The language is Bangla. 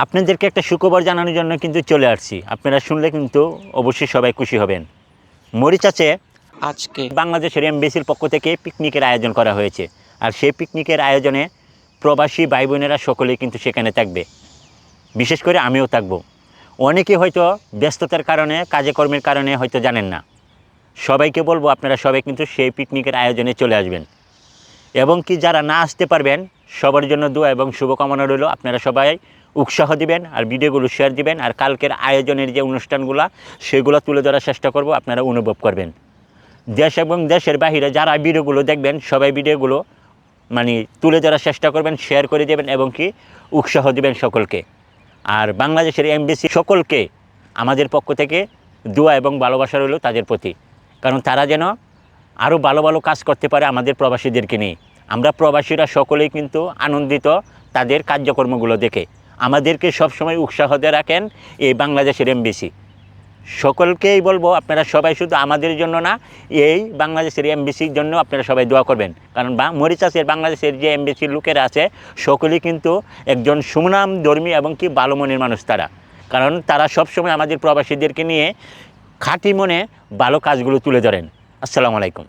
আপনাদেরকে একটা সুখবর জানানোর জন্য কিন্তু চলে আসছি। আপনারা শুনলে কিন্তু অবশ্যই সবাই খুশি হবেন। মরিচাচে আজকে বাংলাদেশের এমবেসির পক্ষ থেকে পিকনিকের আয়োজন করা হয়েছে। আর সেই পিকনিকের আয়োজনে প্রবাসী ভাই বোনেরা সকলেই কিন্তু সেখানে থাকবে, বিশেষ করে আমিও থাকব। অনেকে হয়তো ব্যস্ততার কারণে, কাজে কর্মের কারণে হয়তো জানেন না। সবাইকে বলবো আপনারা সবাই কিন্তু সেই পিকনিকের আয়োজনে চলে আসবেন। এবং কি যারা না আসতে পারবেন সবার জন্য দোয়া এবং শুভকামনা রইল। আপনারা সবাই উৎসাহ দিবেন আর ভিডিওগুলো শেয়ার দিবেন। আর কালকের আয়োজনের যে অনুষ্ঠানগুলো সেগুলো তুলে ধরার চেষ্টা করব, আপনারা অনুভব করবেন। দেশ এবং দেশের বাহিরে যারা ভিডিওগুলো দেখবেন সবাই ভিডিওগুলো তুলে ধরার চেষ্টা করবেন, শেয়ার করে দেবেন এবং কি উৎসাহ দিবেন সকলকে। আর বাংলাদেশের এমবেসি সকলকে আমাদের পক্ষ থেকে দোয়া এবং ভালোবাসা রইল তাদের প্রতি, কারণ তারা যেন আরও ভালো ভালো কাজ করতে পারে আমাদের প্রবাসীদেরকে নিয়ে। আমরা প্রবাসীরা সকলেই কিন্তু আনন্দিত তাদের কার্যকর্মগুলো দেখে। আমাদেরকে সবসময় উৎসাহ দিয়ে রাখেন এই বাংলাদেশের এমবেসি। সকলকেই বলবো আপনারা সবাই শুধু আমাদের জন্য না, এই বাংলাদেশের এমবেসির জন্য আপনারা সবাই দোয়া করবেন। কারণ মরিচাসের বাংলাদেশের যে এমবেসির লোকেরা আছে সকলেই কিন্তু একজন সুনামধর্মী এবং কি ভালো মনের মানুষ তারা। কারণ তারা সবসময় আমাদের প্রবাসীদেরকে নিয়ে খাঁটি মনে ভালো কাজগুলো তুলে ধরেন। আসসালামু আলাইকুম।